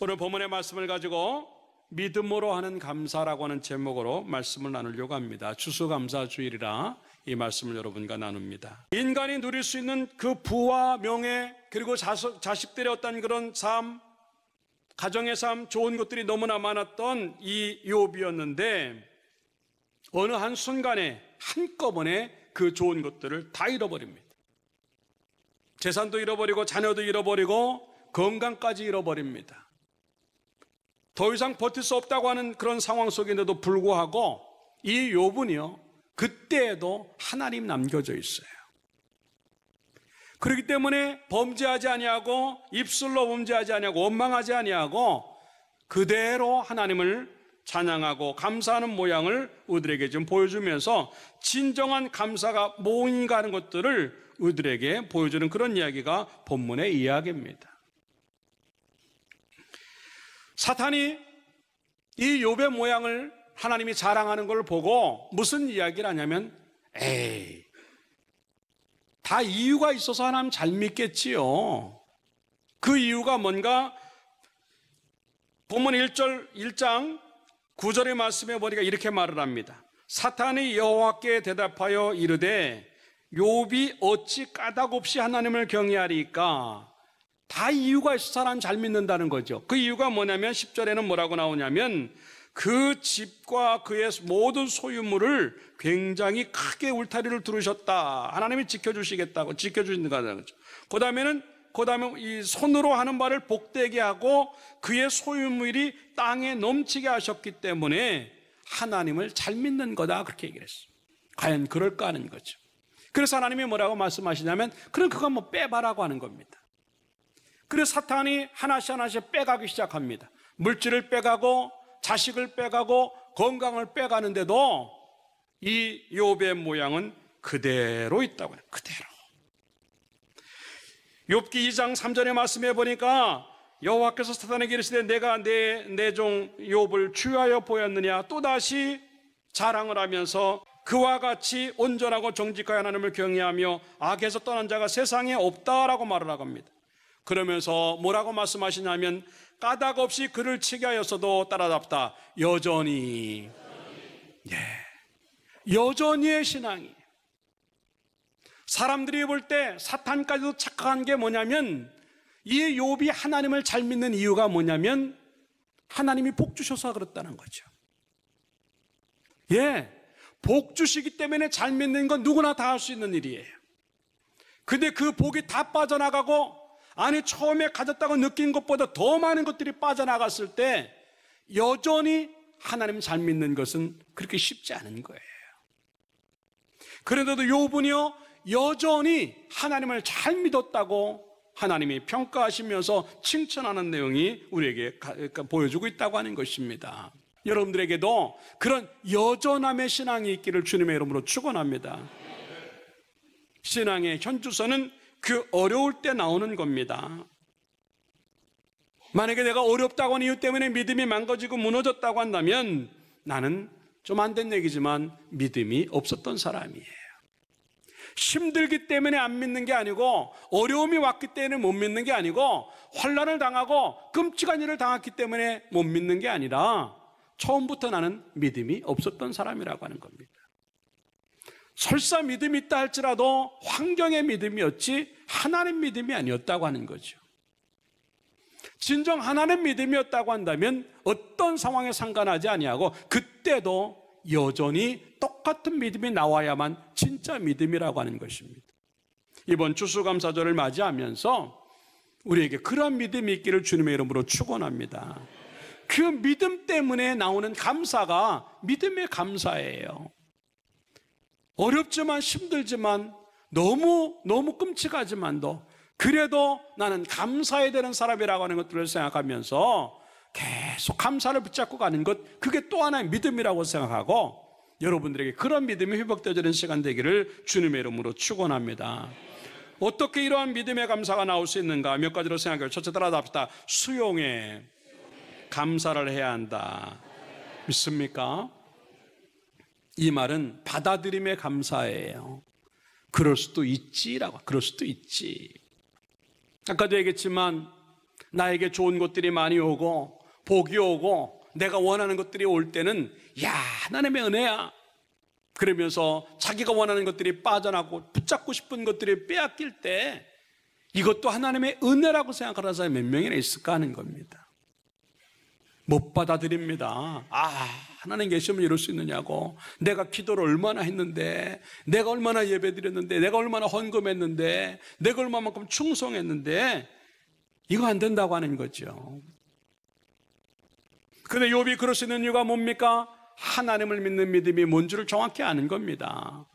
오늘 본문의 말씀을 가지고 믿음으로 하는 감사라고 하는 제목으로 말씀을 나누려고 합니다. 추수감사주일이라 이 말씀을 여러분과 나눕니다. 인간이 누릴 수 있는 그 부와 명예, 그리고 자식들의 어떤 그런 삶, 가정의 삶, 좋은 것들이 너무나 많았던 이 욥이었는데 어느 한순간에 한꺼번에 그 좋은 것들을 다 잃어버립니다. 재산도 잃어버리고 자녀도 잃어버리고 건강까지 잃어버립니다. 더 이상 버틸 수 없다고 하는 그런 상황 속인데도 불구하고 이 욥은요, 그때에도 하나님 남겨져 있어요. 그렇기 때문에 범죄하지 아니하고 입술로 범죄하지 아니하고 원망하지 아니하고 그대로 하나님을 찬양하고 감사하는 모양을 우리들에게 좀 보여주면서 진정한 감사가 뭔가 하는 것들을 우리들에게 보여주는 그런 이야기가 본문의 이야기입니다. 사탄이 이 욥의 모양을 하나님이 자랑하는 걸 보고 무슨 이야기를 하냐면 에이, 다 이유가 있어서 하나님 잘 믿겠지요. 그 이유가 뭔가 본문 1장 9절의 말씀에 보니까 이렇게 말을 합니다. 사탄이 여호와께 대답하여 이르되 욥이 어찌 까닭없이 하나님을 경외하리까? 다 이유가 있어서 사람 잘 믿는다는 거죠. 그 이유가 뭐냐면 10절에는 뭐라고 나오냐면 그 집과 그의 모든 소유물을 굉장히 크게 울타리를 두르셨다. 하나님이 지켜주시겠다고 지켜주신다는 거죠. 그 다음에 이 손으로 하는 바를 복되게 하고 그의 소유물이 땅에 넘치게 하셨기 때문에 하나님을 잘 믿는 거다. 그렇게 얘기를 했어요. 과연 그럴까 하는 거죠. 그래서 하나님이 뭐라고 말씀하시냐면 그럼 그거 한번 빼봐라고 하는 겁니다. 그래서 사탄이 하나씩 빼가기 시작합니다. 물질을 빼가고 자식을 빼가고 건강을 빼가는데도 이 욥의 모양은 그대로 있다고 해요. 그대로. 욥기 2장 3절의 말씀에 보니까 여호와께서 사탄에게 이르시되 내가 내 종 욥을 주하여 보였느냐 또다시 자랑을 하면서 그와 같이 온전하고 정직하여 하나님을 경외하며 악에서 떠난 자가 세상에 없다라고 말을 하고 합니다. 그러면서 뭐라고 말씀하시냐면 까닭 없이 그를 치게 하였어도 따라잡다. 여전히 여전히의 신앙이. 사람들이 볼 때 사탄까지도 착각한 게 뭐냐면 이 욥이 하나님을 잘 믿는 이유가 뭐냐면 하나님이 복 주셔서 그렇다는 거죠. 복 주시기 때문에 잘 믿는 건 누구나 다 할 수 있는 일이에요. 근데 그 복이 다 빠져나가고 아니 처음에 가졌다고 느낀 것보다 더 많은 것들이 빠져나갔을 때 여전히 하나님 잘 믿는 것은 그렇게 쉽지 않은 거예요. 그런데도 욥은요 여전히 하나님을 잘 믿었다고 하나님이 평가하시면서 칭찬하는 내용이 우리에게 보여주고 있다고 하는 것입니다. 여러분들에게도 그런 여전함의 신앙이 있기를 주님의 이름으로 축원합니다. 신앙의 현주소는 그 어려울 때 나오는 겁니다. 만약에 내가 어렵다고 하는 이유 때문에 믿음이 망가지고 무너졌다고 한다면 나는 좀 안 된 얘기지만 믿음이 없었던 사람이에요. 힘들기 때문에 안 믿는 게 아니고 어려움이 왔기 때문에 못 믿는 게 아니고 환난을 당하고 끔찍한 일을 당했기 때문에 못 믿는 게 아니라 처음부터 나는 믿음이 없었던 사람이라고 하는 겁니다. 설사 믿음이 있다 할지라도 환경의 믿음이었지 하나님 믿음이 아니었다고 하는 거죠. 진정 하나님 믿음이었다고 한다면 어떤 상황에 상관하지 아니하고 그때도 여전히 똑같은 믿음이 나와야만 진짜 믿음이라고 하는 것입니다. 이번 추수감사절을 맞이하면서 우리에게 그런 믿음이 있기를 주님의 이름으로 축원합니다. 그 믿음 때문에 나오는 감사가 믿음의 감사예요. 어렵지만 힘들지만 너무 끔찍하지만도 그래도 나는 감사해야 되는 사람이라고 하는 것들을 생각하면서 계속 감사를 붙잡고 가는 것, 그게 또 하나의 믿음이라고 생각하고 여러분들에게 그런 믿음이 회복되어지는 시간 되기를 주님의 이름으로 축원합니다. 어떻게 이러한 믿음의 감사가 나올 수 있는가 몇 가지로 생각해요. 첫째 따라잡시다. 수용에 감사를 해야 한다. 믿습니까? 이 말은 받아들임의 감사예요. 그럴 수도 있지라고. 그럴 수도 있지. 아까도 얘기했지만 나에게 좋은 것들이 많이 오고 복이 오고 내가 원하는 것들이 올 때는 야, 하나님의 은혜야. 그러면서 자기가 원하는 것들이 빠져나고 붙잡고 싶은 것들이 빼앗길 때 이것도 하나님의 은혜라고 생각하는 사람이 몇 명이나 있을까 하는 겁니다. 못 받아들입니다. 하나님 계시면 이럴 수 있느냐고. 내가 기도를 얼마나 했는데, 내가 얼마나 예배드렸는데, 내가 얼마나 헌금했는데, 내가 얼마만큼 충성했는데 이거 안 된다고 하는 거죠. 근데 욥이 그럴 수 있는 이유가 뭡니까? 하나님을 믿는 믿음이 뭔지를 정확히 아는 겁니다.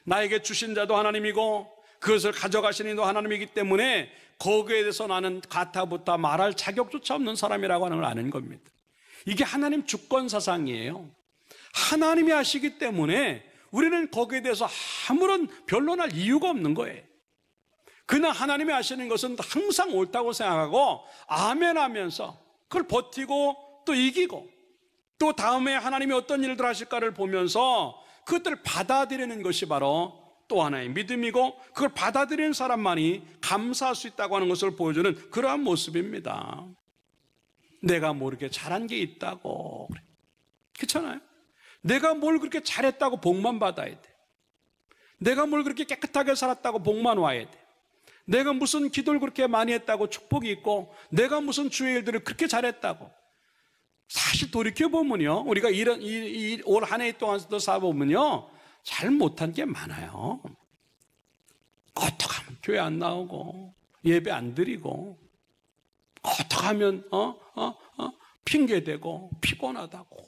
나에게 주신 자도 하나님이고 그것을 가져가신 이도 하나님이기 때문에 거기에 대해서 나는 가타부타 말할 자격조차 없는 사람이라고 하는 걸 아는 겁니다. 이게 하나님 주권 사상이에요. 하나님이 하시기 때문에 우리는 거기에 대해서 아무런 변론할 이유가 없는 거예요. 그냥 하나님이 하시는 것은 항상 옳다고 생각하고 아멘 하면서 그걸 버티고 또 이기고 또 다음에 하나님이 어떤 일들 하실까를 보면서 그것들을 받아들이는 것이 바로 또 하나의 믿음이고 그걸 받아들이는 사람만이 감사할 수 있다고 하는 것을 보여주는 그러한 모습입니다. 내가 뭐 이렇게 잘한 게 있다고 그래. 그렇잖아요. 내가 뭘 그렇게 잘했다고 복만 받아야 돼. 내가 뭘 그렇게 깨끗하게 살았다고 복만 와야 돼. 내가 무슨 기도를 그렇게 많이 했다고 축복이 있고 내가 무슨 주의 일들을 그렇게 잘했다고. 사실 돌이켜보면요, 우리가 올 한 해 동안도 살아보면요, 잘 못한 게 많아요. 어떻게 하면 교회 안 나오고 예배 안 드리고 어떻게 하면 핑계대고 피곤하다고.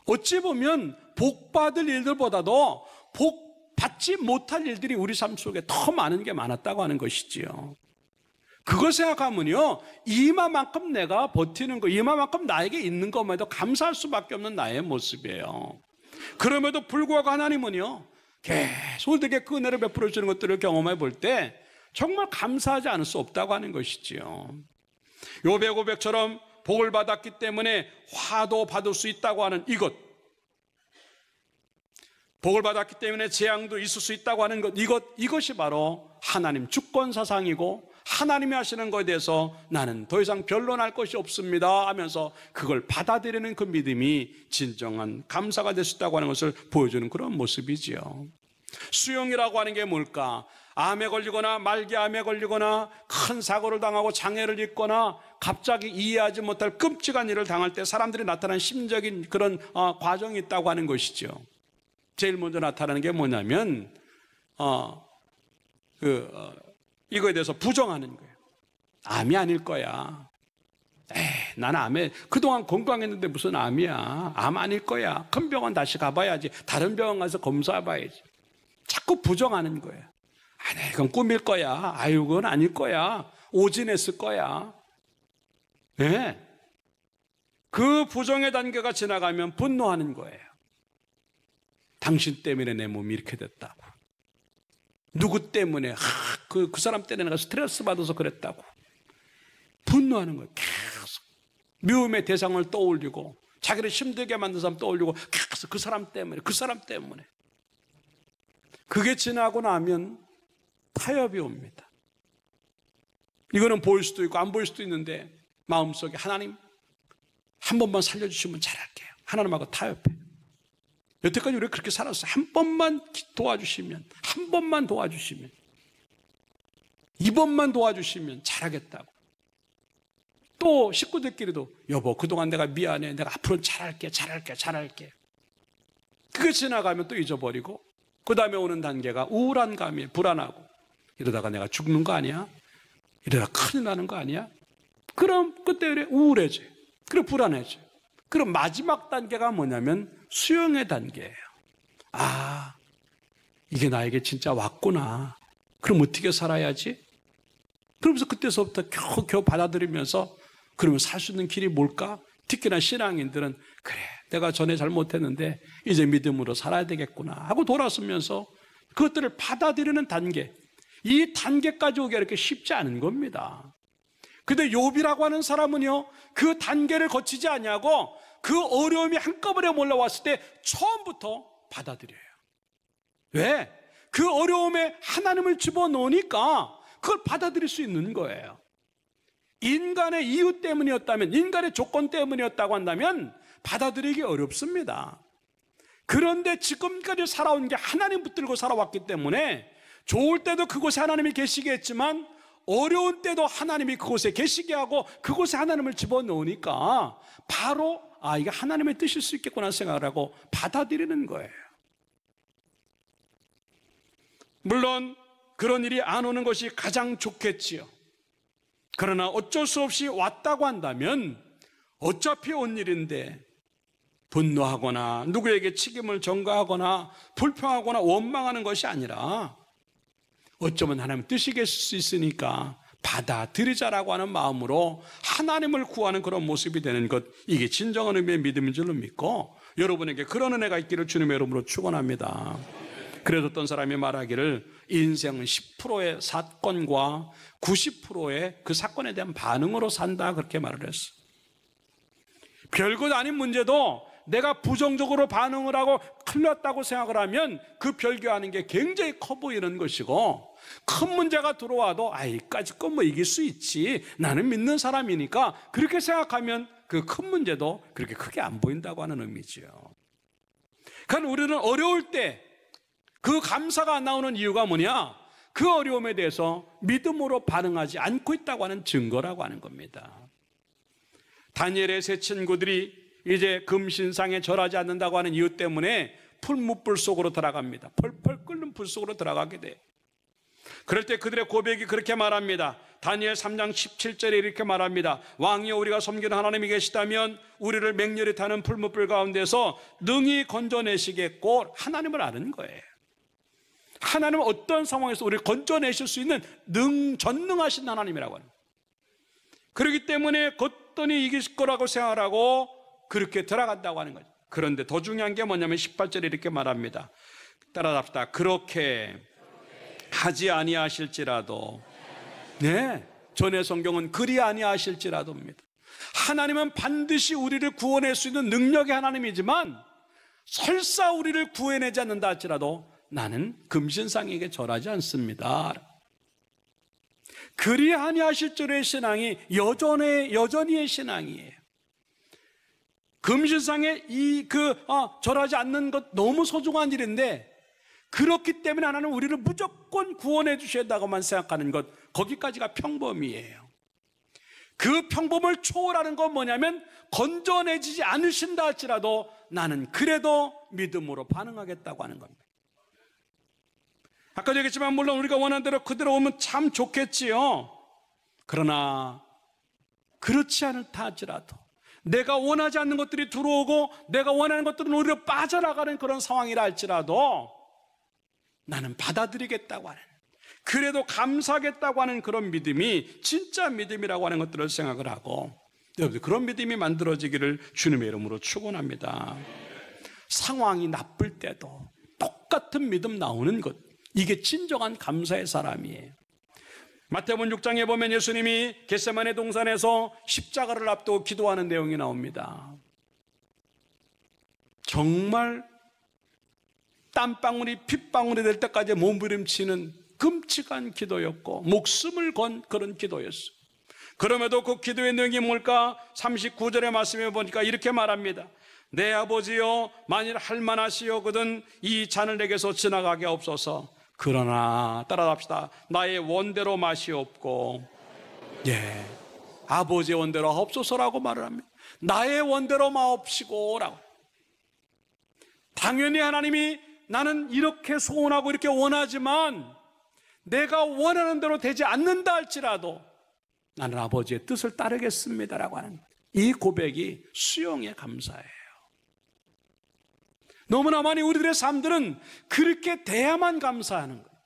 어찌 보면 복 받을 일들보다도 복 받지 못할 일들이 우리 삶 속에 더 많은 게 많았다고 하는 것이지요. 그걸 생각하면요, 이마만큼 내가 버티는 거, 이마만큼 나에게 있는 것만도 감사할 수밖에 없는 나의 모습이에요. 그럼에도 불구하고 하나님은요, 계속 우리에게 그 은혜를 베풀어 주는 것들을 경험해 볼 때 정말 감사하지 않을 수 없다고 하는 것이지요. 욥의 고백처럼 복을 받았기 때문에 화도 받을 수 있다고 하는 이것, 복을 받았기 때문에 재앙도 있을 수 있다고 하는 것, 이것이 바로 하나님 주권 사상이고 하나님이 하시는 것에 대해서 나는 더 이상 변론할 것이 없습니다 하면서 그걸 받아들이는 그 믿음이 진정한 감사가 될 수 있다고 하는 것을 보여주는 그런 모습이지요. 수용이라고 하는 게 뭘까? 암에 걸리거나 말기암에 걸리거나 큰 사고를 당하고 장애를 입거나 갑자기 이해하지 못할 끔찍한 일을 당할 때 사람들이 나타나는 심적인 그런 과정이 있다고 하는 것이죠. 제일 먼저 나타나는 게 뭐냐면 이거에 대해서 부정하는 거예요. 암이 아닐 거야. 나는 암에 그동안 건강했는데 무슨 암이야. 암 아닐 거야. 큰 병원 다시 가봐야지. 다른 병원 가서 검사해봐야지. 자꾸 부정하는 거예요. 이건 꿈일 거야. 아유, 그건 아닐 거야. 오진했을 거야. 네. 그 부정의 단계가 지나가면 분노하는 거예요. 당신 때문에 내 몸이 이렇게 됐다고. 누구 때문에 그 사람 때문에 내가 스트레스 받아서 그랬다고 분노하는 거예요. 계속 미움의 대상을 떠올리고 자기를 힘들게 만든 사람 떠올리고 계속 그 사람 때문에 그게 지나고 나면 타협이 옵니다. 이거는 보일 수도 있고 안 보일 수도 있는데 마음속에 하나님 한 번만 살려주시면 잘할게요. 하나님하고 타협해요. 여태까지 우리가 그렇게 살았어요. 한 번만 도와주시면, 한 번만 도와주시면, 이번만 도와주시면 잘하겠다고. 또 식구들끼리도 여보 그동안 내가 미안해. 내가 앞으로는 잘할게. 그게 지나가면 또 잊어버리고 그 다음에 오는 단계가 우울한 감이 불안하고 이러다가 내가 죽는 거 아니야? 이러다가 큰일 나는 거 아니야? 그럼 그때 우울해져요. 그리고 불안해져요. 그럼 마지막 단계가 뭐냐면 수용의 단계예요. 이게 나에게 진짜 왔구나. 그럼 어떻게 살아야지? 그러면서 그때서부터 겨우 받아들이면서 그러면 살 수 있는 길이 뭘까? 특히나 신앙인들은 그래 내가 전에 잘못했는데 이제 믿음으로 살아야 되겠구나 하고 돌아서면서 그것들을 받아들이는 단계, 이 단계까지 오기가 이렇게 쉽지 않은 겁니다. 근데 욥이라고 하는 사람은요, 그 단계를 거치지 않냐고 그 어려움이 한꺼번에 몰려왔을 때 처음부터 받아들여요. 왜? 그 어려움에 하나님을 집어넣으니까 그걸 받아들일 수 있는 거예요. 인간의 이유 때문이었다면, 인간의 조건 때문이었다고 한다면 받아들이기 어렵습니다. 그런데 지금까지 살아온 게 하나님 붙들고 살아왔기 때문에 좋을 때도 그곳에 하나님이 계시게 했지만 어려운 때도 하나님이 그곳에 계시게 하고 그곳에 하나님을 집어넣으니까 바로 이게 하나님의 뜻일 수 있겠구나 생각을 하고 받아들이는 거예요. 물론 그런 일이 안 오는 것이 가장 좋겠지요. 그러나 어쩔 수 없이 왔다고 한다면 어차피 온 일인데 분노하거나 누구에게 책임을 전가하거나 불평하거나 원망하는 것이 아니라 어쩌면 하나님 뜻이겠을 수 있으니까 받아들이자라고 하는 마음으로 하나님을 구하는 그런 모습이 되는 것, 이게 진정한 의미의 믿음인 줄로 믿고 여러분에게 그런 은혜가 있기를 주님의 이름으로 축원합니다. 그래서 어떤 사람이 말하기를 인생은 10%의 사건과 90%의 그 사건에 대한 반응으로 산다, 그렇게 말을 했어. 별것 아닌 문제도 내가 부정적으로 반응을 하고 큰일 났다고 생각을 하면 그 별개하는 게 굉장히 커 보이는 것이고, 큰 문제가 들어와도 이까짓 건 뭐 이길 수 있지, 나는 믿는 사람이니까, 그렇게 생각하면 그 큰 문제도 그렇게 크게 안 보인다고 하는 의미지요. 그러니까 우리는 어려울 때 그 감사가 안 나오는 이유가 뭐냐? 그 어려움에 대해서 믿음으로 반응하지 않고 있다고 하는 증거라고 하는 겁니다. 다니엘의 세 친구들이 이제 금신상에 절하지 않는다고 하는 이유 때문에 풀무불 속으로 들어갑니다. 펄펄 끓는 불 속으로 들어가게 돼요. 그럴 때 그들의 고백이 그렇게 말합니다. 다니엘 3장 17절에 이렇게 말합니다. 왕이여, 우리가 섬기는 하나님이 계시다면 우리를 맹렬히 타는 풀무불 가운데서 능히 건져내시겠고, 하나님을 아는 거예요. 하나님은 어떤 상황에서 우리를 건져내실 수 있는 전능하신 하나님이라고 하는 거예요. 그렇기 때문에 거뜬히 이길 거라고 생각하고 그렇게 들어간다고 하는 거죠. 그런데 더 중요한 게 뭐냐면 18절에 이렇게 말합니다. 따라잡시다. 그렇게 하지 아니하실지라도, 전의 성경은 그리 아니하실지라도입니다. 하나님은 반드시 우리를 구원할 수 있는 능력의 하나님이지만 설사 우리를 구해내지 않는다 할지라도 나는 금신상에게 절하지 않습니다. 그리 아니하실 줄의 신앙이 여전히의 신앙이에요. 금신상에 절하지 않는 것 너무 소중한 일인데, 그렇기 때문에 하나는 우리를 무조건 구원해 주셔야 한다고만 생각하는 것, 거기까지가 평범이에요. 그 평범을 초월하는 건 뭐냐면 건져내지지 않으신다 할지라도 나는 그래도 믿음으로 반응하겠다고 하는 겁니다. 아까도 얘기했지만 물론 우리가 원하는 대로 그대로 오면 참 좋겠지요. 그러나 그렇지 않다 할지라도 내가 원하지 않는 것들이 들어오고 내가 원하는 것들은 오히려 빠져나가는 그런 상황이라 할지라도 나는 받아들이겠다고 하는, 그래도 감사하겠다고 하는 그런 믿음이 진짜 믿음이라고 하는 것들을 생각을 하고, 여러분들 그런 믿음이 만들어지기를 주님의 이름으로 축원합니다. 상황이 나쁠 때도 똑같은 믿음 나오는 것, 이게 진정한 감사의 사람이에요. 마태복음 6장에 보면 예수님이 겟세마네 동산에서 십자가를 앞두고 기도하는 내용이 나옵니다. 정말 땀방울이 핏방울이 될 때까지 몸부림치는 끔찍한 기도였고 목숨을 건 그런 기도였어요. 그럼에도 그 기도의 내용이 뭘까? 39절의 말씀에 보니까 이렇게 말합니다. 내 아버지여, 만일 할만하시오거든 이 잔을 내게서 지나가게 없소서. 그러나 따라합시다. 나의 원대로 마시옵고, 아버지의 원대로 하옵소서라고 말을 합니다. 나의 원대로 마옵시고라고. 당연히 하나님이 나는 이렇게 소원하고 이렇게 원하지만 내가 원하는 대로 되지 않는다 할지라도 나는 아버지의 뜻을 따르겠습니다라고 하는 거예요. 이 고백이 수용의 감사예요. 너무나 많이 우리들의 삶들은 그렇게 돼야만 감사하는 거예요.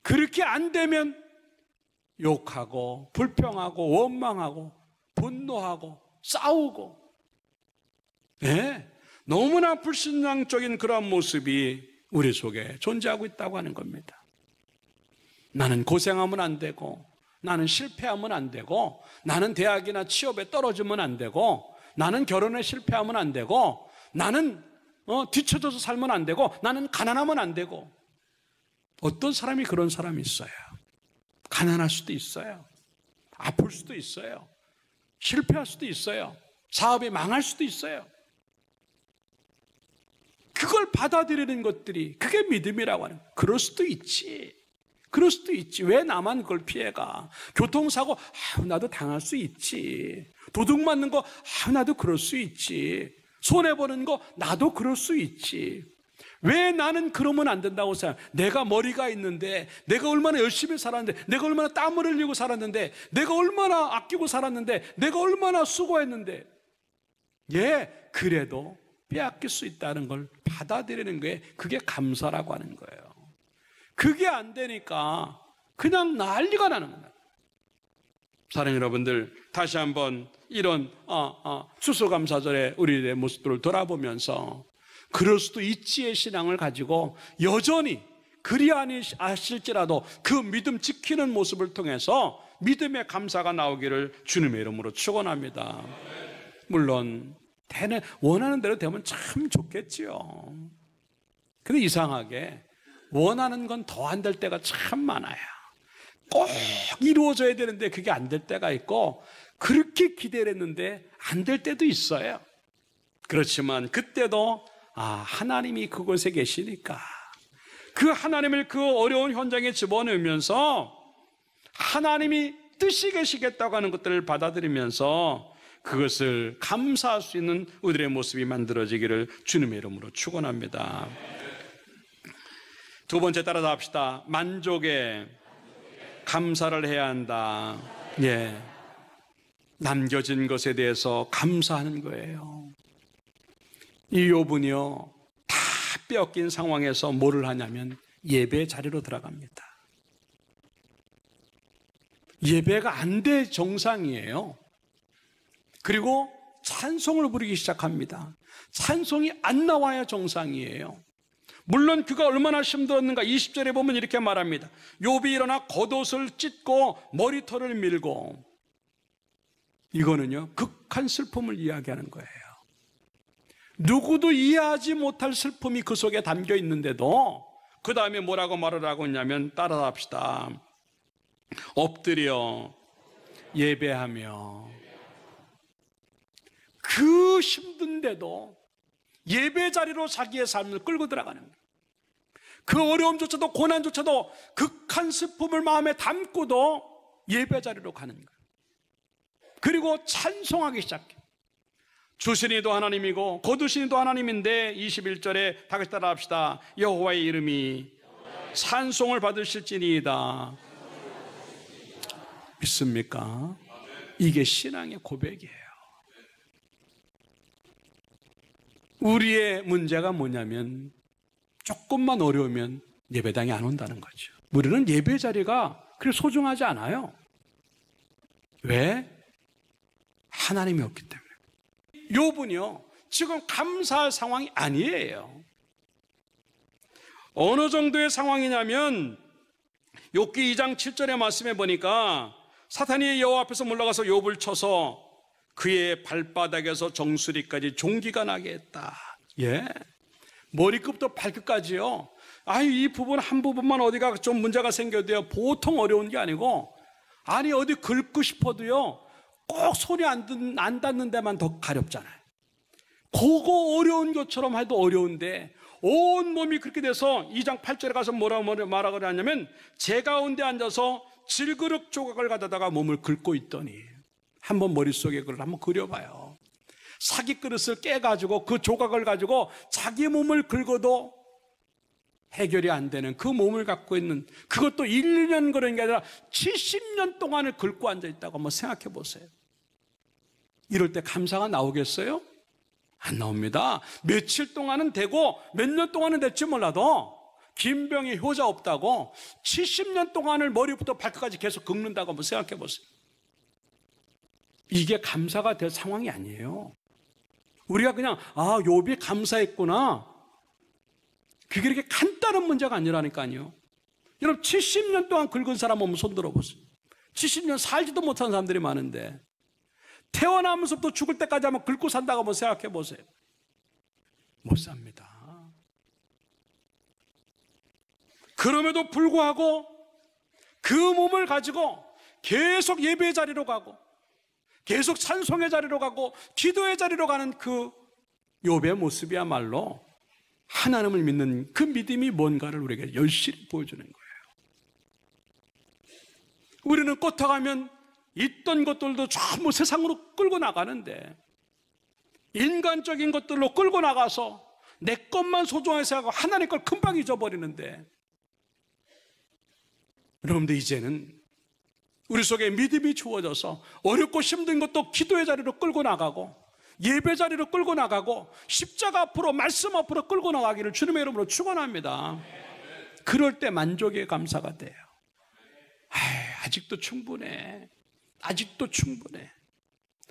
그렇게 안 되면 욕하고 불평하고 원망하고 분노하고 싸우고, 너무나 불신앙적인 그런 모습이 우리 속에 존재하고 있다고 하는 겁니다. 나는 고생하면 안 되고, 나는 실패하면 안 되고, 나는 대학이나 취업에 떨어지면 안 되고, 나는 결혼에 실패하면 안 되고, 나는 뒤쳐져서 살면 안 되고, 나는 가난하면 안 되고. 어떤 사람이 그런 사람이 있어요. 가난할 수도 있어요. 아플 수도 있어요. 실패할 수도 있어요. 사업이 망할 수도 있어요. 그걸 받아들이는 것들이 그게 믿음이라고 하는 거예요. 그럴 수도 있지. 그럴 수도 있지. 왜 나만 그걸 피해가? 교통사고, 나도 당할 수 있지. 도둑 맞는 거, 나도 그럴 수 있지. 손해보는 거, 나도 그럴 수 있지. 왜 나는 그러면 안 된다고 생각해? 내가 머리가 있는데, 내가 얼마나 열심히 살았는데, 내가 얼마나 땀을 흘리고 살았는데, 내가 얼마나 아끼고 살았는데, 내가 얼마나 수고했는데, 그래도 빼앗길 수 있다는 걸 받아들이는 게 그게 감사라고 하는 거예요. 그게 안 되니까 그냥 난리가 나는 거예요. 사랑하는 여러분들, 다시 한번 이런 추수감사절의 우리의 모습들을 돌아보면서 그럴 수도 있지의 신앙을 가지고 여전히 그리 아실지라도 그 믿음 지키는 모습을 통해서 믿음의 감사가 나오기를 주님의 이름으로 축원합니다. 물론 원하는 대로 되면 참 좋겠지요. 근데 이상하게 원하는 건 더 안 될 때가 참 많아요. 꼭 이루어져야 되는데 그게 안 될 때가 있고, 그렇게 기대를 했는데 안 될 때도 있어요. 그렇지만 그때도 하나님이 그곳에 계시니까 그 하나님을 그 어려운 현장에 집어넣으면서 하나님이 뜻이 계시겠다고 하는 것들을 받아들이면서 그것을 감사할 수 있는 우리의 모습이 만들어지기를 주님의 이름으로 축원합니다. 두 번째 따라서 합시다. 만족에 감사를 해야 한다. 남겨진 것에 대해서 감사하는 거예요. 이 욥은요, 다 빼앗긴 상황에서 뭐를 하냐면 예배 자리로 들어갑니다. 예배가 안 돼 정상이에요. 그리고 찬송을 부르기 시작합니다. 찬송이 안 나와야 정상이에요. 물론 그가 얼마나 힘들었는가 20절에 보면 이렇게 말합니다. 욥이 일어나 겉옷을 찢고 머리털을 밀고, 이거는요 극한 슬픔을 이야기하는 거예요. 누구도 이해하지 못할 슬픔이 그 속에 담겨 있는데도 그 다음에 뭐라고 말을 하고 있냐면, 따라서 합시다. 엎드려 예배하며. 그 힘든데도 예배 자리로 자기의 삶을 끌고 들어가는 거예요. 그 어려움조차도 고난조차도 극한 슬픔을 마음에 담고도 예배 자리로 가는 거예요. 그리고 찬송하기 시작해요. 주신 이도 하나님이고 거두신 이도 하나님인데 21절에 다같이 따라 합시다. 여호와의 이름이 찬송을 받으실지니이다. 믿습니까? 이게 신앙의 고백이에요. 우리의 문제가 뭐냐면 조금만 어려우면 예배당에 안 온다는 거죠. 우리는 예배 자리가 그렇게 소중하지 않아요. 왜? 하나님이 없기 때문에. 욥은요 지금 감사할 상황이 아니에요. 어느 정도의 상황이냐면 욥기 2장 7절의 말씀에 보니까 사탄이 여호와 앞에서 올라가서 욥을 쳐서 그의 발바닥에서 정수리까지 종기가 나게 했다. 머리끝부터 발끝까지요. 이 부분 한 부분만 어디가 좀 문제가 생겨도요 보통 어려운 게 아니고, 어디 긁고 싶어도요 꼭 소리 안 닿는 데만 더 가렵잖아요. 그거 어려운 것처럼 해도 어려운데 온 몸이 그렇게 돼서 2장 8절에 가서 뭐라고 말하고 하냐면, 제 가운데 앉아서 질그릇 조각을 가져다가 몸을 긁고 있더니, 한번 머릿속에 그걸 한번 그려봐요. 사기 그릇을 깨가지고 그 조각을 가지고 자기 몸을 긁어도 해결이 안 되는 그 몸을 갖고 있는, 그것도 1, 2년 그런 게 아니라 70년 동안을 긁고 앉아있다고 한번 생각해 보세요. 이럴 때 감사가 나오겠어요? 안 나옵니다. 며칠 동안은 되고 몇 년 동안은 될지 몰라도 김병희 효자 없다고 70년 동안을 머리부터 발끝까지 계속 긁는다고 한번 생각해 보세요. 이게 감사가 될 상황이 아니에요. 우리가 그냥 욥이 감사했구나, 그게 이렇게 간단한 문제가 아니라니까요. 여러분 70년 동안 긁은 사람 한번 손 들어보세요. 70년 살지도 못한 사람들이 많은데 태어나면서부터 죽을 때까지 한번 긁고 산다고 한번 생각해 보세요. 못 삽니다. 그럼에도 불구하고 그 몸을 가지고 계속 예배의 자리로 가고 계속 찬송의 자리로 가고 기도의 자리로 가는 그 욥의 모습이야말로 하나님을 믿는 그 믿음이 뭔가를 우리에게 열심히 보여주는 거예요. 우리는 꽂아가면 있던 것들도 전부 세상으로 끌고 나가는데 인간적인 것들로 끌고 나가서 내 것만 소중하게 생각하고 하나님 걸 금방 잊어버리는데, 여러분들 이제는 우리 속에 믿음이 주어져서 어렵고 힘든 것도 기도의 자리로 끌고 나가고 예배 자리로 끌고 나가고 십자가 앞으로 말씀 앞으로 끌고 나가기를 주님의 이름으로 축원합니다. 그럴 때 만족의 감사가 돼요. 아직도 충분해. 아직도 충분해.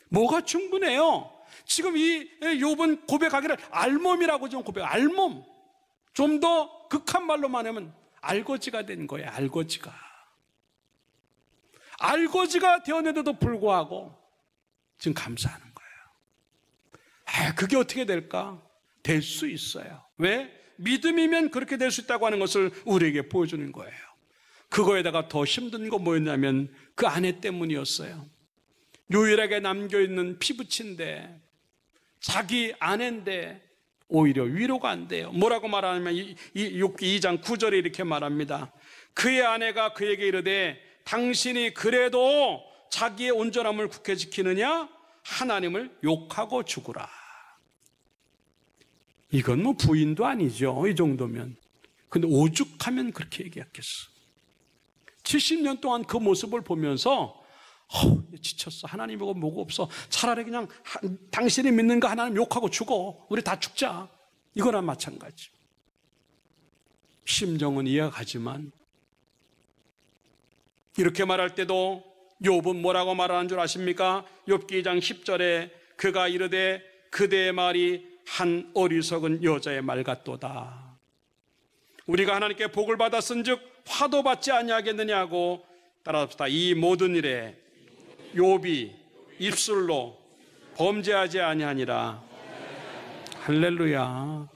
뭐가 충분해요? 지금 이 욥은 고백하기를 알몸이라고 좀 고백. 알몸. 좀 더 극한 말로만 하면 알거지가 된 거예요. 알거지가. 알거지가 되었는데도 불구하고 지금 감사하는 거예요. 그게 어떻게 될까? 될 수 있어요. 왜? 믿음이면 그렇게 될 수 있다고 하는 것을 우리에게 보여주는 거예요. 그거에다가 더 힘든 거 뭐였냐면 그 아내 때문이었어요. 유일하게 남겨있는 피부친데 자기 아내인데 오히려 위로가 안 돼요. 뭐라고 말하냐면 이 2장 9절에 이렇게 말합니다. 그의 아내가 그에게 이르되 당신이 그래도 자기의 온전함을 굳게 지키느냐? 하나님을 욕하고 죽으라. 이건 뭐 부인도 아니죠. 이 정도면. 근데 오죽하면 그렇게 얘기했겠어. 70년 동안 그 모습을 보면서 지쳤어. 하나님이고 뭐고 없어. 차라리 그냥 당신이 믿는 거 하나님 욕하고 죽어. 우리 다 죽자. 이거나 마찬가지. 심정은 이해가 가지만 이렇게 말할 때도 욥은 뭐라고 말하는 줄 아십니까? 욥기 2장 10절에 그가 이르되 그대의 말이 한 어리석은 여자의 말 같도다. 우리가 하나님께 복을 받았은즉 화도 받지 아니하겠느냐고. 따라합시다. 이 모든 일에 욥이 입술로 범죄하지 아니하니라. 할렐루야.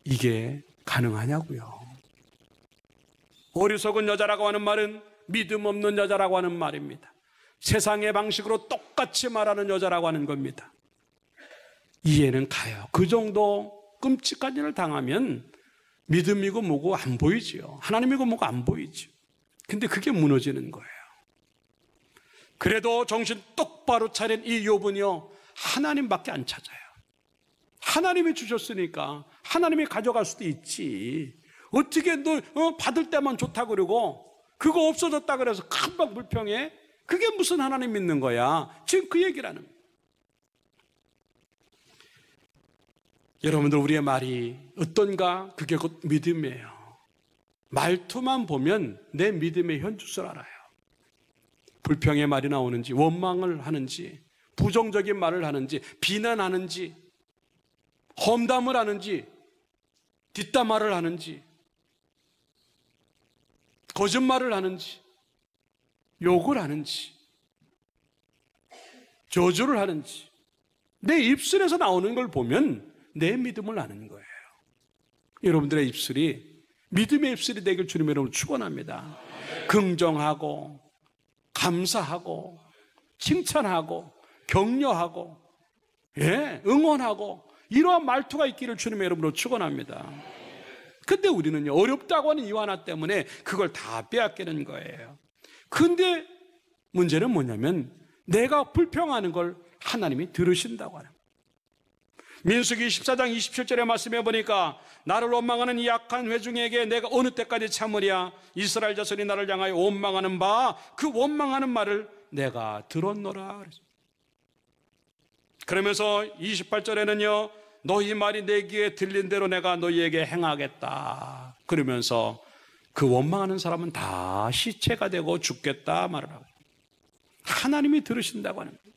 이게 가능하냐고요. 어리석은 여자라고 하는 말은 믿음 없는 여자라고 하는 말입니다. 세상의 방식으로 똑같이 말하는 여자라고 하는 겁니다. 이해는 가요. 그 정도 끔찍한 일을 당하면 믿음이고 뭐고 안 보이지요. 하나님이고 뭐고 안 보이죠. 근데 그게 무너지는 거예요. 그래도 정신 똑바로 차린 이 욥은요, 하나님밖에 안 찾아요. 하나님이 주셨으니까 하나님이 가져갈 수도 있지. 어떻게 너 받을 때만 좋다 그러고 그거 없어졌다 그래서 금방 불평해? 그게 무슨 하나님 믿는 거야? 지금 그 얘기라는 거예요. 여러분들, 우리의 말이 어떤가? 그게 곧 믿음이에요. 말투만 보면 내 믿음의 현주소를 알아요. 불평의 말이 나오는지, 원망을 하는지, 부정적인 말을 하는지, 비난하는지, 험담을 하는지, 뒷담화를 하는지, 거짓말을 하는지, 욕을 하는지, 저주를 하는지, 내 입술에서 나오는 걸 보면 내 믿음을 아는 거예요. 여러분들의 입술이 믿음의 입술이 되길 주님의 이름으로 축원합니다. 긍정하고 감사하고 칭찬하고 격려하고 응원하고 이러한 말투가 있기를 주님의 이름으로 축원합니다. 근데 우리는요, 어렵다고 하는 이유 하나 때문에 그걸 다 빼앗기는 거예요. 근데 문제는 뭐냐면 내가 불평하는 걸 하나님이 들으신다고 하는 거예요. 민수기 14장 27절의 말씀해 보니까 나를 원망하는 이 약한 회중에게 내가 어느 때까지 참으랴. 이스라엘 자손이 나를 향하여 원망하는 바 그 원망하는 말을 내가 들었노라. 그러면서 28절에는요, 너희 말이 내 귀에 들린 대로 내가 너희에게 행하겠다. 그러면서 그 원망하는 사람은 다 시체가 되고 죽겠다 말을 하고 하나님이 들으신다고 하는 거예요.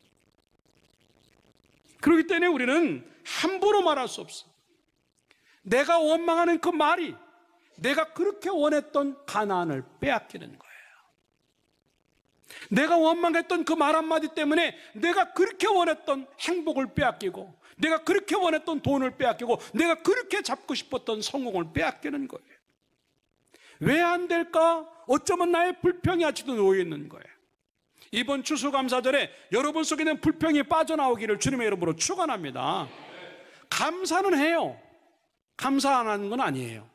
그렇기 때문에 우리는 함부로 말할 수 없어. 내가 원망하는 그 말이 내가 그렇게 원했던 가나안을 빼앗기는 거예요. 내가 원망했던 그 말 한마디 때문에 내가 그렇게 원했던 행복을 빼앗기고, 내가 그렇게 원했던 돈을 빼앗기고, 내가 그렇게 잡고 싶었던 성공을 빼앗기는 거예요. 왜 안 될까? 어쩌면 나의 불평이 아직도 놓여 있는 거예요. 이번 추수감사절에 여러분 속에 있는 불평이 빠져나오기를 주님의 이름으로 축원합니다. 감사는 해요. 감사 안 하는 건 아니에요.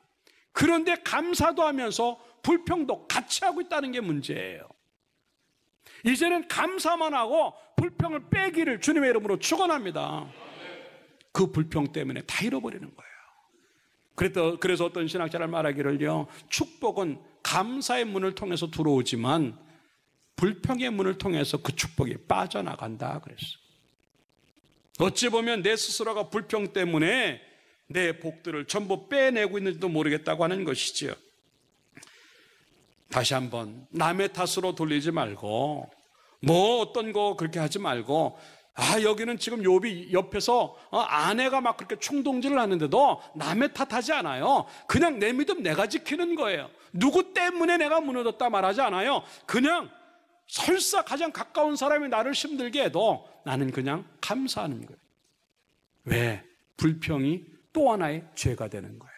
그런데 감사도 하면서 불평도 같이 하고 있다는 게 문제예요. 이제는 감사만 하고 불평을 빼기를 주님의 이름으로 축원합니다. 그 불평 때문에 다 잃어버리는 거예요. 그래서 어떤 신학자를 말하기를요, 축복은 감사의 문을 통해서 들어오지만 불평의 문을 통해서 그 축복이 빠져나간다 그랬어요. 어찌 보면 내 스스로가 불평 때문에 내 복들을 전부 빼내고 있는지도 모르겠다고 하는 것이지요. 다시 한번 남의 탓으로 돌리지 말고, 뭐 어떤 거 그렇게 하지 말고, 여기는 지금 욥이 옆에서 아내가 막 그렇게 충동질을 하는데도 남의 탓하지 않아요. 그냥 내 믿음 내가 지키는 거예요. 누구 때문에 내가 무너졌다 말하지 않아요. 그냥 설사 가장 가까운 사람이 나를 힘들게 해도 나는 그냥 감사하는 거예요. 왜? 불평이 또 하나의 죄가 되는 거예요.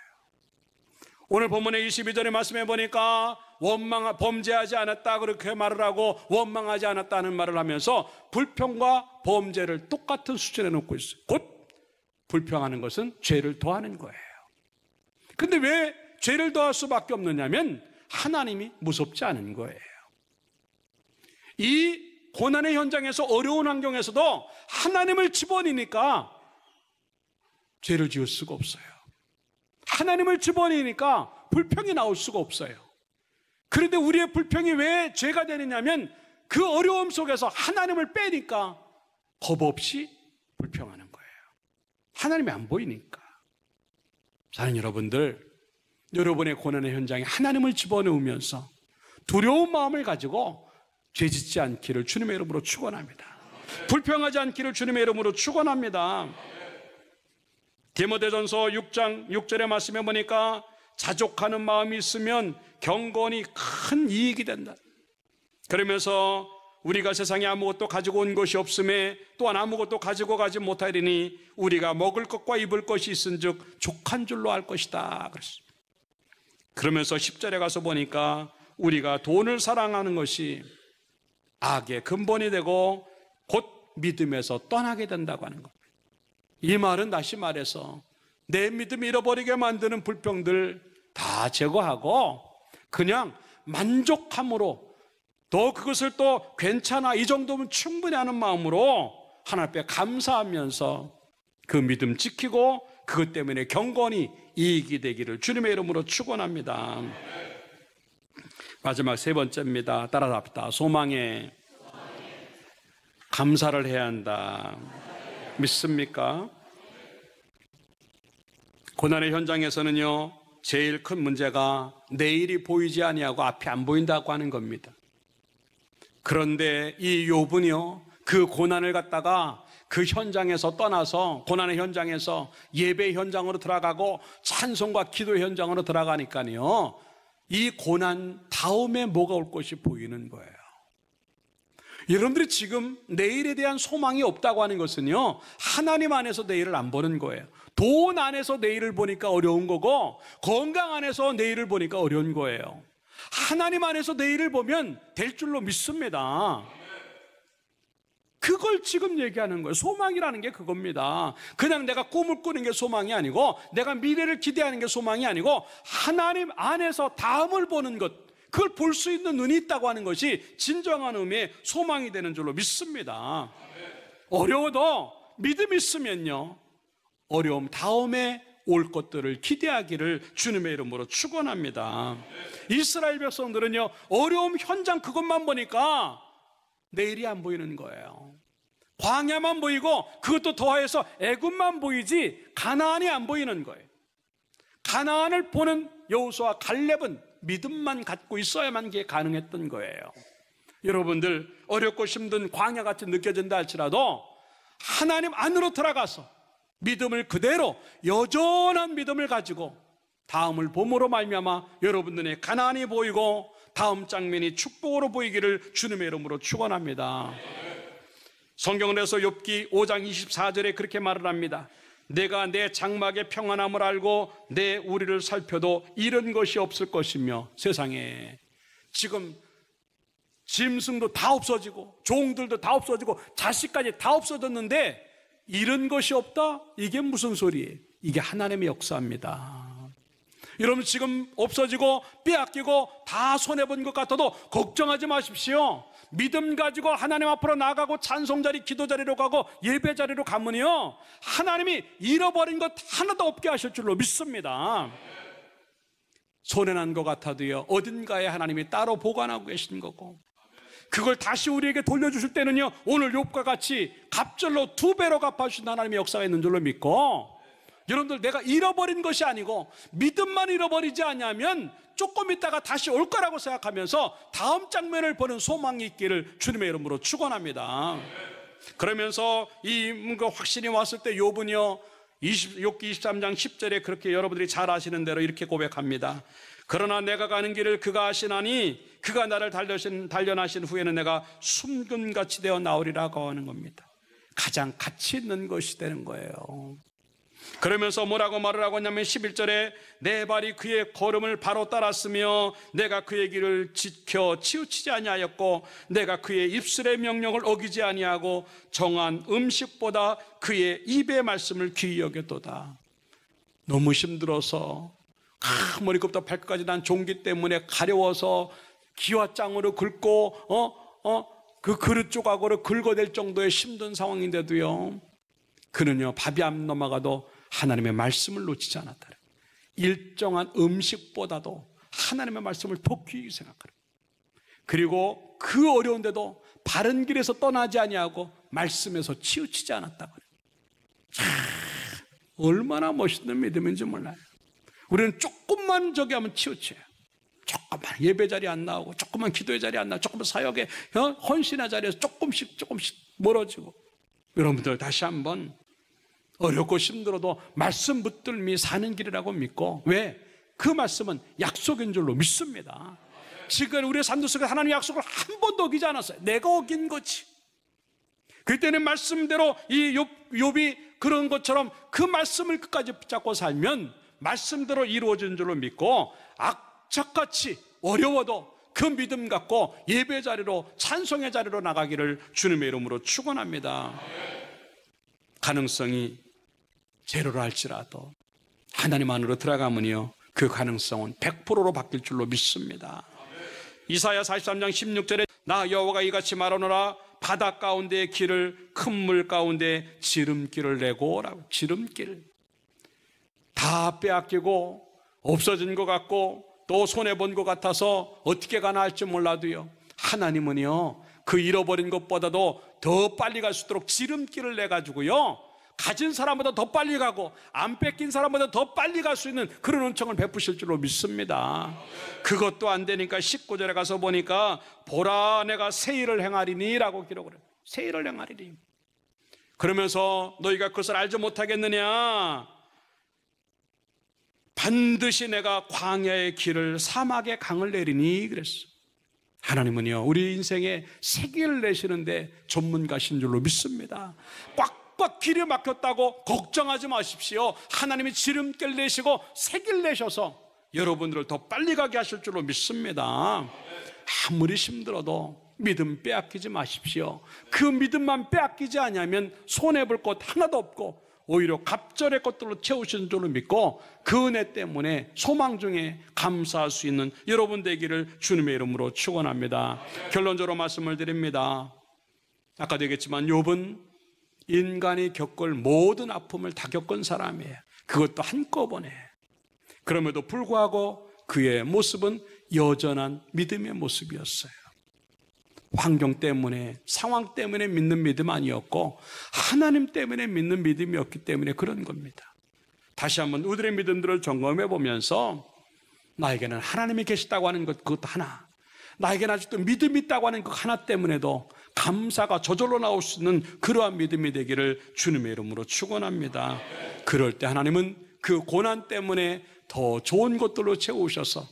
오늘 본문의 22절의 말씀해 보니까 범죄하지 않았다 그렇게 말을 하고 원망하지 않았다는 말을 하면서 불평과 범죄를 똑같은 수준에 놓고 있어요. 곧 불평하는 것은 죄를 더하는 거예요. 근데 왜 죄를 더할 수밖에 없느냐면 하나님이 무섭지 않은 거예요. 이 고난의 현장에서 어려운 환경에서도 하나님을 집어넣으니까 죄를 지을 수가 없어요. 하나님을 집어넣으니까 불평이 나올 수가 없어요. 그런데 우리의 불평이 왜 죄가 되느냐면 그 어려움 속에서 하나님을 빼니까 겁 없이 불평하는 거예요. 하나님이 안 보이니까. 사랑하는 여러분들, 여러분의 고난의 현장에 하나님을 집어넣으면서 두려운 마음을 가지고 죄짓지 않기를 주님의 이름으로 축원합니다. 불평하지 않기를 주님의 이름으로 축원합니다. 디모데전서 6장 6절의 말씀에 보니까 자족하는 마음이 있으면 경건이 큰 이익이 된다. 그러면서 우리가 세상에 아무것도 가지고 온 것이 없음에 또한 아무것도 가지고 가지 못하리니 우리가 먹을 것과 입을 것이 있은즉 족한 줄로 알 것이다 그랬습니다. 그러면서 10절에 가서 보니까 우리가 돈을 사랑하는 것이 악의 근본이 되고 곧 믿음에서 떠나게 된다고 하는 겁니다. 이 말은 다시 말해서 내 믿음 잃어버리게 만드는 불평들 다 제거하고 그냥 만족함으로 또 그것을 또 괜찮아 이 정도면 충분히 하는 마음으로 하나님 앞에 감사하면서 그 믿음 지키고 그것 때문에 경건이 이익이 되기를 주님의 이름으로 축원합니다. 마지막 세 번째입니다. 따라합시다. 소망에 감사를 해야 한다. 믿습니까? 고난의 현장에서는요, 제일 큰 문제가 내일이 보이지 아니하고 앞이 안 보인다고 하는 겁니다. 그런데 이 욥은요, 그 고난을 갖다가 그 현장에서 떠나서 고난의 현장에서 예배 현장으로 들어가고 찬송과 기도 현장으로 들어가니까요, 이 고난 다음에 뭐가 올 것이 보이는 거예요. 여러분들이 지금 내일에 대한 소망이 없다고 하는 것은요, 하나님 안에서 내일을 안 보는 거예요. 돈 안에서 내일을 보니까 어려운 거고 건강 안에서 내일을 보니까 어려운 거예요. 하나님 안에서 내일을 보면 될 줄로 믿습니다. 그걸 지금 얘기하는 거예요. 소망이라는 게 그겁니다. 그냥 내가 꿈을 꾸는 게 소망이 아니고 내가 미래를 기대하는 게 소망이 아니고 하나님 안에서 다음을 보는 것, 그걸 볼 수 있는 눈이 있다고 하는 것이 진정한 의미의 소망이 되는 줄로 믿습니다. 어려워도 믿음이 있으면요, 어려움 다음에 올 것들을 기대하기를 주님의 이름으로 축원합니다. 이스라엘 백성들은요, 어려움 현장 그것만 보니까 내일이 안 보이는 거예요. 광야만 보이고 그것도 더해서 애굽만 보이지 가나안이 안 보이는 거예요. 가나안을 보는 여호수아 갈렙은 믿음만 갖고 있어야만 그게 가능했던 거예요. 여러분들 어렵고 힘든 광야같이 느껴진다 할지라도 하나님 안으로 들어가서 믿음을 그대로 여전한 믿음을 가지고 다음을 봄으로 말미암아 여러분들의 가나안이 보이고 다음 장면이 축복으로 보이기를 주님의 이름으로 축원합니다. 성경에서 욥기 5장 24절에 그렇게 말을 합니다. 내가 내 장막의 평안함을 알고 내 우리를 살펴도 잃은 것이 없을 것이며 세상에 지금 짐승도 다 없어지고 종들도 다 없어지고 자식까지 다 없어졌는데 이런 것이 없다? 이게 무슨 소리예요? 이게 하나님의 역사입니다. 여러분 지금 없어지고 빼앗기고 다 손해본 것 같아도 걱정하지 마십시오. 믿음 가지고 하나님 앞으로 나가고 찬송 자리, 기도 자리로 가고 예배 자리로 가면요, 하나님이 잃어버린 것 하나도 없게 하실 줄로 믿습니다. 손해난 것 같아도요, 어딘가에 하나님이 따로 보관하고 계신 거고, 그걸 다시 우리에게 돌려주실 때는요, 오늘 욥과 같이 갑절로 2배로 갚아주신 하나님의 역사가 있는 줄로 믿고, 여러분들 내가 잃어버린 것이 아니고 믿음만 잃어버리지 않냐면 조금 있다가 다시 올 거라고 생각하면서 다음 장면을 보는 소망이 있기를 주님의 이름으로 축원합니다. 그러면서 이 확신이 왔을 때 욥은요, 욥기 23장 10절에 그렇게 여러분들이 잘 아시는 대로 이렇게 고백합니다. 그러나 내가 가는 길을 그가 아시나니 그가 나를 단련하신 후에는 내가 숨금같이 되어 나오리라고 하는 겁니다. 가장 가치 있는 것이 되는 거예요. 그러면서 뭐라고 말을 하고 있냐면 11절에 내 발이 그의 걸음을 바로 따랐으며 내가 그의 길을 지켜 치우치지 아니하였고 내가 그의 입술의 명령을 어기지 아니하고 정한 음식보다 그의 입의 말씀을 귀히 여겼도다. 너무 힘들어서 머리끝부터 발끝까지 난 종기 때문에 가려워서 기와장으로 긁고 그 그릇 조각으로 긁어댈 정도의 힘든 상황인데도요, 그는요 밥이 안 넘어가도 하나님의 말씀을 놓치지 않았다. 일정한 음식보다도 하나님의 말씀을 더 귀히 생각하라. 그리고 그 어려운데도 바른 길에서 떠나지 아니하고 말씀에서 치우치지 않았다고. 얼마나 멋있는 믿음인지 몰라요. 우리는 조금만 저기 하면 치우쳐요. 조금만 예배 자리에 안 나오고, 조금만 기도의 자리에 안 나오고, 조금만 사역의 헌신의 자리에서 조금씩 멀어지고. 여러분들 다시 한번 어렵고 힘들어도 말씀 붙들미 사는 길이라고 믿고, 왜? 그 말씀은 약속인 줄로 믿습니다. 지금 우리의 삶 속에 하나님의 약속을 한 번도 어기지 않았어요. 내가 어긴 거지. 그때는 말씀대로 이 욥이 그런 것처럼 그 말씀을 끝까지 붙잡고 살면 말씀대로 이루어지는 줄로 믿고, 악착같이 어려워도 그 믿음 갖고 예배 자리로, 찬송의 자리로 나가기를 주님의 이름으로 축원합니다. 가능성이 제로로 할지라도 하나님 안으로 들어가면요, 그 가능성은 100%로 바뀔 줄로 믿습니다. 이사야 43장 16절에 나 여호와가 이같이 말하노라 바다 가운데의 길을 큰 물 가운데 지름길을 내고 라고. 지름길. 다 빼앗기고 없어진 것 같고 또 손해본 것 같아서 어떻게 가나 할지 몰라도요, 하나님은요 그 잃어버린 것보다도 더 빨리 갈 수 있도록 지름길을 내가지고요, 가진 사람보다 더 빨리 가고 안 뺏긴 사람보다 더 빨리 갈 수 있는 그런 은총을 베푸실 줄로 믿습니다. 그것도 안 되니까 19절에 가서 보니까 보라 내가 새 일을 행하리니 라고 기록을 해요. 새 일을 행하리니. 그러면서 너희가 그것을 알지 못하겠느냐, 반드시 내가 광야의 길을 사막의 강을 내리니 그랬어. 하나님은요 우리 인생에 새 길을 내시는데 전문가신 줄로 믿습니다. 꽉 길이 막혔다고 걱정하지 마십시오. 하나님이 지름길 내시고 새 길 내셔서 여러분들을 더 빨리 가게 하실 줄로 믿습니다. 아무리 힘들어도 믿음 빼앗기지 마십시오. 그 믿음만 빼앗기지 않으면 손해볼 것 하나도 없고 오히려 갑절의 것들로 채우시는 줄로 믿고, 그 은혜 때문에 소망 중에 감사할 수 있는 여러분 되기를 주님의 이름으로 축원합니다. 결론적으로 말씀을 드립니다. 아까도 얘기했지만 욥은 인간이 겪을 모든 아픔을 다 겪은 사람이에요. 그것도 한꺼번에. 그럼에도 불구하고 그의 모습은 여전한 믿음의 모습이었어요. 환경 때문에, 상황 때문에 믿는 믿음 아니었고 하나님 때문에 믿는 믿음이었기 때문에 그런 겁니다. 다시 한번 우리의 믿음들을 점검해 보면서 나에게는 하나님이 계시다고 하는 것, 그것도 하나, 나에게는 아직도 믿음이 있다고 하는 것 하나 때문에도 감사가 저절로 나올 수 있는 그러한 믿음이 되기를 주님의 이름으로 축원합니다. 그럴 때 하나님은 그 고난 때문에 더 좋은 것들로 채우셔서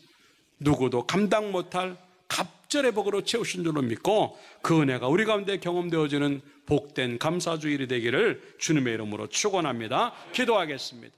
누구도 감당 못할 갑절의 복으로 채우신 줄로 믿고, 그 은혜가 우리 가운데 경험되어지는 복된 감사주일이 되기를 주님의 이름으로 축원합니다. 기도하겠습니다.